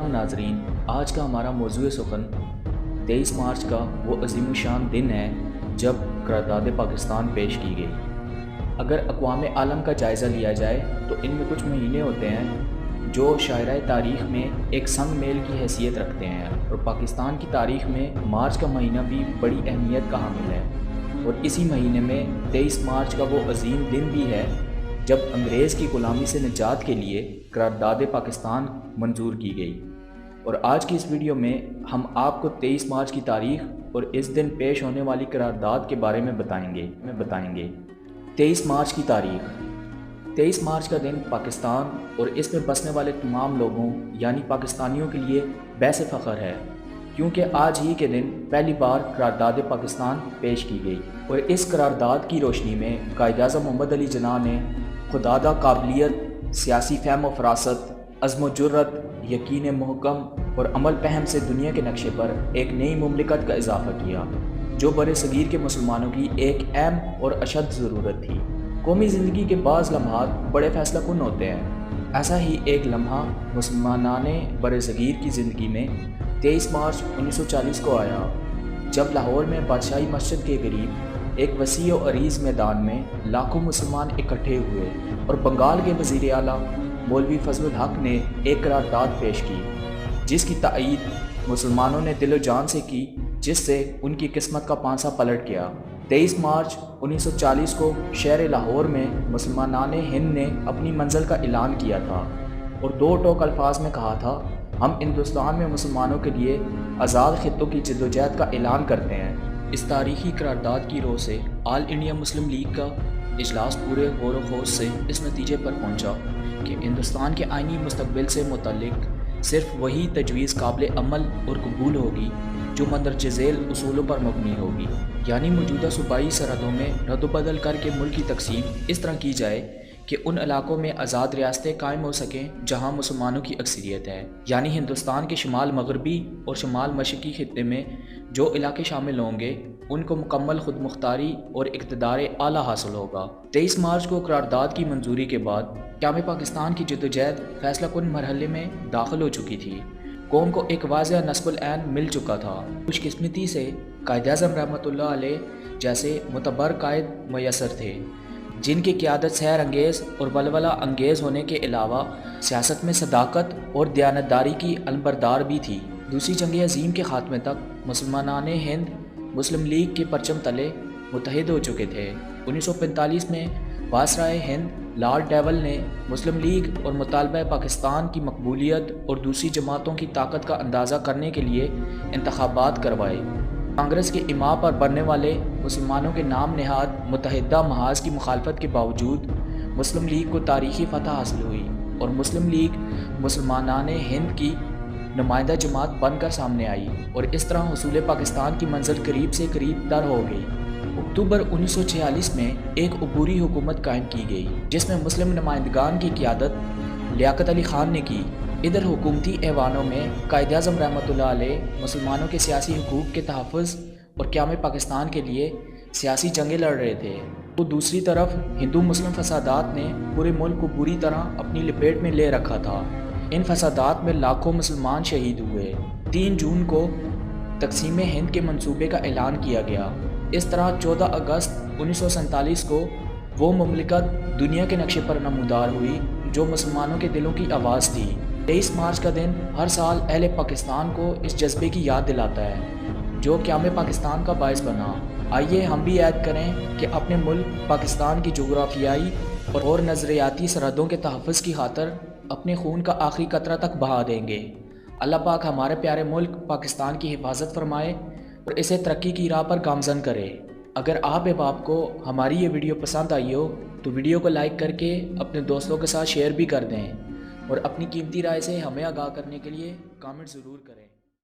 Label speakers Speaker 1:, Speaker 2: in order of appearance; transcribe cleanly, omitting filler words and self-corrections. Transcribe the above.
Speaker 1: नाजरीन, आज का हमारा मौजूद सुखन 23 मार्च का वो अजीम शान दिन है जब करारदाद पाकिस्तान पेश की गई। अगर अक़वाम आलम का जायज़ा लिया जाए तो इनमें कुछ महीने होते हैं जो शायरा तारीख़ में एक संग मेल की हैसियत रखते हैं, और पाकिस्तान की तारीख़ में मार्च का महीना भी बड़ी अहमियत का हामिल है। और इसी महीने में 23 मार्च का वो अजीम दिन भी है जब अंग्रेज़ की ग़ुलामी से निजात के लिए करारदाद पाकिस्तान मंजूर की गई। और आज की इस वीडियो में हम आपको 23 मार्च की तारीख़ और इस दिन पेश होने वाली करारदाद के बारे में बताएंगे। 23 मार्च की तारीख़। 23 मार्च का दिन पाकिस्तान और इसमें बसने वाले तमाम लोगों यानी पाकिस्तानियों के लिए बैसे फ़ख्र है, क्योंकि आज ही के दिन पहली बार करारदाद पाकिस्तान पेश की गई। और इस करारदाद की रोशनी में कायद-ए-आज़म मोहम्मद अली जिन्ना ने खुदादा काबिलियत, सियासी फ़हम व फ़रासत, अज़्म व जुर्रत, यकीन महकम और अमल पहम से दुनिया के नक्शे पर एक नई मुमलिकत का इजाफ़ा किया, जो बर सगीर के मुसलमानों की एक अहम और अशद ज़रूरत थी। कौमी ज़िंदगी के बाज़ लम्हात बड़े फ़ैसला कुन होते हैं। ऐसा ही एक लम्हा मुसलमानाने बर सगीर की ज़िंदगी में 23 मार्च 1940 को आया, जब लाहौर में बादशाही मस्जिद के करीब एक वसी और अरीज़ मैदान में लाखों मुसलमान इकट्ठे हुए और बंगाल के वज़ीर आला मौलवी फजलुल हक ने एक करारदाद पेश की, जिसकी तायीद मुसलमानों ने दिलो जान से की, जिससे उनकी किस्मत का पांसा पलट गया। 23 मार्च 1940 को शहर लाहौर में मुसलमानाने हिंद ने अपनी मंजिल का ऐलान किया था और दो टोक अल्फाज में कहा था, हम हिंदुस्तान में मुसलमानों के लिए आज़ाद खित्तों की जद्दोजहद का ऐलान करते हैं। इस तारीख़ी करारदाद की रोह से ऑल इंडिया मुस्लिम लीग का इजलास पूरे गौर व खौज से इस नतीजे पर पहुंचा कि हिंदुस्तान के आइनी मुस्तक़बिल से मुतल्लिक़ सिर्फ वही तजवीज़ काबिल अमल और कबूल होगी जो मंदरज झेल उसूलों पर मबनी होगी, यानी मौजूदा सूबाई सरहदों में रद्द-बदल करके मुल्क की तकसीम इस तरह की जाए कि उन इलाकों में आज़ाद रियासतें कायम हो सकें जहाँ मुसलमानों की अक्सरियत है। यानी हिंदुस्तान के शुमाल मगरबी और शुमाल मशरक़ी खित्ते में जो इलाके शामिल होंगे उनको मुकम्मल खुद मुख्तारी और इक़्तिदार आला हासिल होगा। 23 मार्च को करारदाद की मंजूरी के बाद क़याम पाकिस्तान की जद्दोजहद फैसला कुन मरहले में दाखिल हो चुकी थी। कौम को एक वाज़ेह नस्बुल ऐन मिल चुका था। खुशकिस्मती से कायद-ए-आज़म रहमतुल्लाह अलैह जैसे मुतबर कायद मुयस्सर थे, जिनकी क़यादत सैर अंगेज़ और बलवला अंगेज़ होने के अलावा सियासत में सदाकत और दयानतदारी की अलमबरदार भी थी। दूसरी जंग अज़ीम के ख़ात्मे तक मुसलमानाने हिंद मुस्लिम लीग के परचम तले मुत्तहिद हो चुके थे। 1945 में वायसराय हिंद लॉर्ड डेवल ने मुस्लिम लीग और मुतालबा पाकिस्तान की मकबूलियत और दूसरी जमातों की ताकत का अंदाज़ा करने के लिए इंतखाबात करवाए। कांग्रेस के इमा पर बनने वाले मुसलमानों के नाम नहाद मुत्तहिदा महाज की मुखालफत के बावजूद मुस्लिम लीग को तारीख़ी फ़तह हासिल हुई और मुस्लिम लीग मुसलमानाने हिंद की नुमाइंदा जमात बनकर सामने आई और इस तरह हुसूल पाकिस्तान की मंजिल करीब से करीब तर हो गई। अक्टूबर 1946 में एक अबूरी हुकूमत कायम की गई, जिसमें मुस्लिम नुमाइंदगान की क़यादत लियाकत अली ख़ान ने की। इधर हुकूमती ऐवानों में कायद-ए-आज़म रहमतुल्लाह अलैह मुसलमानों के सियासी हुकूक के तहफ़्फ़ुज़ और क़याम पाकिस्तान के लिए सियासी जंगें लड़ रहे थे, तो दूसरी तरफ हिंदू मुस्लिम फसादात ने पूरे मुल्क को बुरी तरह अपनी लपेट में ले रखा था। इन फसादात में लाखों मुसलमान शहीद हुए। 3 जून को तक़सीम हिंद के मंसूबे का ऐलान किया गया। इस तरह 14 अगस्त 1947 को वो मुमलिकत दुनिया के नक्शे पर नमूदार हुई जो मुसलमानों के दिलों की आवाज़ थी। 23 मार्च का दिन हर साल अहले पाकिस्तान को इस जज्बे की याद दिलाता है जो क़याम पाकिस्तान का बायस बना। आइए हम भी याद करें कि अपने मुल्क पाकिस्तान की जोग्राफियाई और नज़रियाती सरहदों के तहफ़्फ़ुज़ की खातर अपने खून का आखिरी कतरा तक बहा देंगे। अल्लाह पाक हमारे प्यारे मुल्क पाकिस्तान की हिफाजत फरमाए और इसे तरक्की की राह पर गामज़न करे। अगर आप अहबाब को हमारी ये वीडियो पसंद आई हो तो वीडियो को लाइक करके अपने दोस्तों के साथ शेयर भी कर दें और अपनी कीमती राय से हमें आगाह करने के लिए कमेंट ज़रूर करें।